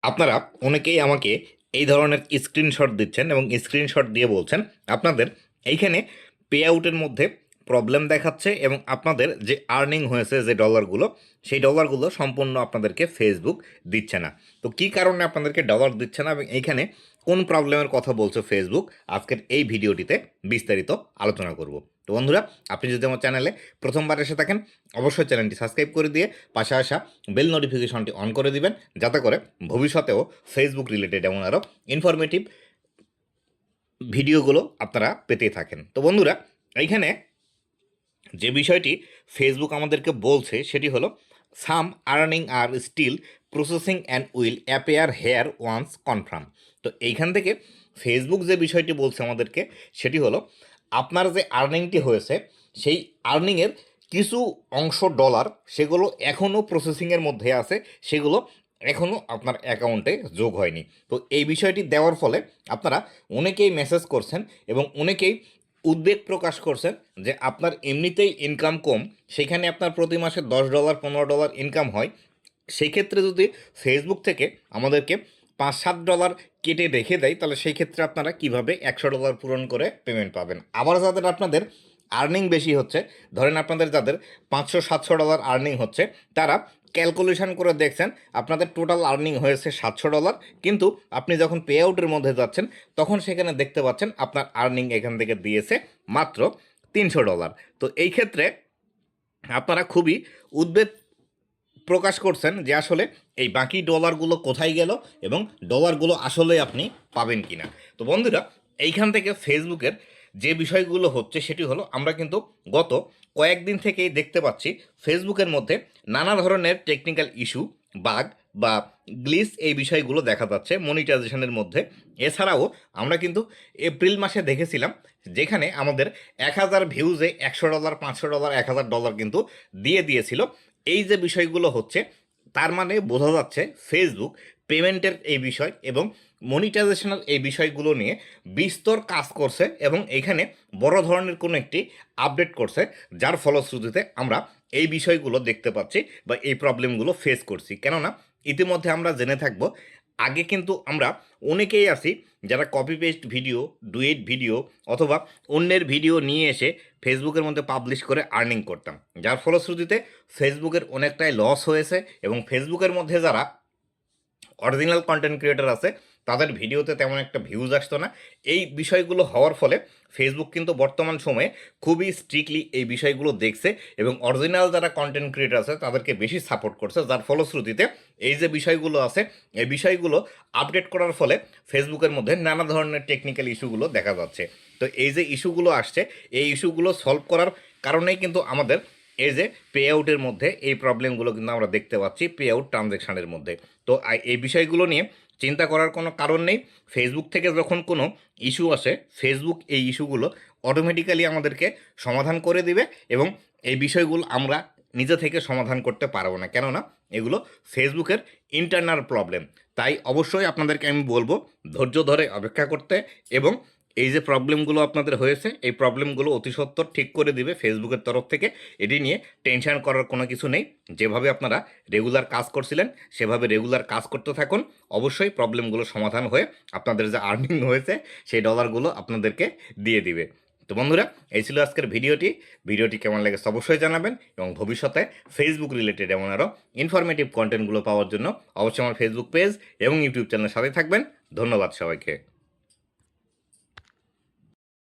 আপনারা অনেকেই আমাকে এই ধরনের স্ক্রিনশট দিচ্ছেন এবং স্ক্রিনশট দিয়ে বলছেন আপনাদের এইখানে পে আউটের মধ্যে প্রবলেম দেখাচ্ছে এবং আপনাদের যে আর্নিং হয়েছে যে ডলারগুলো সেই ডলারগুলো সম্পূর্ণ আপনাদেরকে ফেসবুক দিচ্ছে না। তো কী কারণে আপনাদেরকে ডলার দিচ্ছে না এবং এইখানে কোন প্রবলেমের কথা বলছে ফেসবুক, আজকের এই ভিডিওটিতে বিস্তারিত আলোচনা করব। তো বন্ধুরা, আপনি যদি আমার চ্যানেলে প্রথমবার এসে থাকেন অবশ্যই চ্যানেলটি সাবস্ক্রাইব করে দিয়ে পাশে আসা বেল নোটিফিকেশনটি অন করে দিবেন, যাতে করে ভবিষ্যতেও ফেসবুক রিলেটেড এমন আরও ইনফরমেটিভ ভিডিওগুলো আপনারা পেতে থাকেন। তো বন্ধুরা, এইখানে যে বিষয়টি ফেসবুক আমাদেরকে বলছে সেটি হলো some earning are still processing and will appear here once confirm. তো এইখান থেকে ফেসবুক যে বিষয়টি বলছে আমাদেরকে সেটি হলো আপনার যে আর্নিংটি হয়েছে সেই আর্নিংয়ের কিছু অংশ ডলার সেগুলো এখনও প্রসেসিংয়ের মধ্যে আছে, সেগুলো এখনও আপনার অ্যাকাউন্টে যোগ হয়নি। তো এই বিষয়টি দেওয়ার ফলে আপনারা অনেকেই মেসেজ করছেন এবং অনেকেই উদ্বেগ প্রকাশ করছেন যে আপনার এমনিতেই ইনকাম কম, সেখানে আপনার প্রতি মাসে $10 $15 ইনকাম হয়, সেই ক্ষেত্রে যদি ফেসবুক থেকে আমাদেরকে $5-7 কেটে রেখে দেয় তাহলে সেই ক্ষেত্রে আপনারা কিভাবে $100 পূরণ করে পেমেন্ট পাবেন। আবার যাদের আপনাদের আর্নিং বেশি হচ্ছে, ধরেন আপনাদের যাদের $500-700 আর্নিং হচ্ছে, তারা ক্যালকুলেশন করে দেখছেন আপনাদের টোটাল আর্নিং হয়েছে $700, কিন্তু আপনি যখন পে আউটের মধ্যে যাচ্ছেন তখন সেখানে দেখতে পাচ্ছেন আপনার আর্নিং এখান থেকে দিয়েছে মাত্র $300। তো এই ক্ষেত্রে আপনারা খুবই উদ্বেগ প্রকাশ করছেন যে আসলে এই বাকি ডলারগুলো কোথায় গেল এবং ডলারগুলো আসলে আপনি পাবেন কি না। তো বন্ধুরা, এইখান থেকে ফেসবুকের যে বিষয়গুলো হচ্ছে সেটি হলো আমরা কিন্তু গত কয়েকদিন থেকেই দেখতে পাচ্ছি ফেসবুকের মধ্যে নানা ধরনের টেকনিক্যাল ইস্যু, বাগ বা গ্লিচ এই বিষয়গুলো দেখা যাচ্ছে মনিটাইজেশনের মধ্যে। এছাড়াও আমরা কিন্তু এপ্রিল মাসে দেখেছিলাম যেখানে আমাদের 1000 ভিউজে $100 $500 $1000 কিন্তু দিয়ে দিয়েছিল। এই যে বিষয়গুলো হচ্ছে তার মানে বোঝা যাচ্ছে ফেসবুক পেমেন্টের এই বিষয় এবং মনিটাইজেশনের এই বিষয়গুলো নিয়ে বিস্তর কাজ করছে এবং এখানে বড় ধরনের কোনো একটি আপডেট করছে, যার ফলশ্রুতিতে আমরা এই বিষয়গুলো দেখতে পাচ্ছি বা এই প্রবলেমগুলো ফেস করছি। কেননা ইতিমধ্যে আমরা জেনে থাকবো আগে কিন্তু আমরা অনেকেই আছি যারা copy paste video, duet video অথবা অন্যের ভিডিও নিয়ে এসে ফেসবুকের মধ্যে পাবলিশ করে আর্নিং করতাম, যার ফলশ্রুতিতে ফেসবুকের অনেকটাই লস হয়েছে এবং ফেসবুকের মধ্যে যারা অরিজিনাল কন্টেন্ট ক্রিয়েটার আছে তাদের ভিডিওতে তেমন একটা ভিউজ আসতো না। এই বিষয়গুলো হওয়ার ফলে ফেসবুক কিন্তু বর্তমান সময়ে খুবই স্ট্রিক্টলি এই বিষয়গুলো দেখছে এবং অরিজিনাল যারা কন্টেন্ট ক্রিয়েটার আছে তাদেরকে বেশি সাপোর্ট করছে, যার ফলশ্রুতিতে এই যে বিষয়গুলো আছে এই বিষয়গুলো আপডেট করার ফলে ফেসবুকের মধ্যে নানা ধরনের টেকনিক্যাল ইস্যুগুলো দেখা যাচ্ছে। তো এই যে ইস্যুগুলো আসছে এই ইস্যুগুলো সলভ করার কারণেই কিন্তু আমাদের এই যে পে আউটের মধ্যে এই প্রবলেমগুলো কিন্তু আমরা দেখতে পাচ্ছি পে আউট ট্রানজ্যাকশানের মধ্যে। তো এই বিষয়গুলো নিয়ে চিন্তা করার কোনো কারণ নেই। ফেসবুক থেকে যখন কোনো ইস্যু আসে ফেসবুক এই ইস্যুগুলো অটোমেটিক্যালি আমাদেরকে সমাধান করে দিবে এবং এই বিষয়গুলো আমরা নিজে থেকে সমাধান করতে পারবো না, কেননা এগুলো ফেসবুকের ইন্টারনাল প্রবলেম। তাই অবশ্যই আপনাদেরকে আমি বলবো ধৈর্য ধরে অপেক্ষা করতে এবং এই যে প্রবলেমগুলো আপনাদের হয়েছে এই প্রবলেমগুলো অতি সত্বর ঠিক করে দিবে ফেসবুকের তরফ থেকে। এটি নিয়ে টেনশন করার কোনো কিছু নেই। যেভাবে আপনারা রেগুলার কাজ করছিলেন সেভাবে রেগুলার কাজ করতে থাকুন, অবশ্যই প্রবলেমগুলো সমাধান হয়ে আপনাদের যে আর্নিং হয়েছে সেই ডলারগুলো আপনাদেরকে দিয়ে দিবে। তো বন্ধুরা, এই ছিল আজকের ভিডিওটি কেমন লেগেছে অবশ্যই জানাবেন এবং ভবিষ্যতে ফেসবুক রিলেটেড এমন আরও ইনফরমেটিভ কন্টেন্টগুলো পাওয়ার জন্য অবশ্যই আমার ফেসবুক পেজ এবং ইউটিউব চ্যানেলের সাথে থাকবেন। ধন্যবাদ সবাইকে।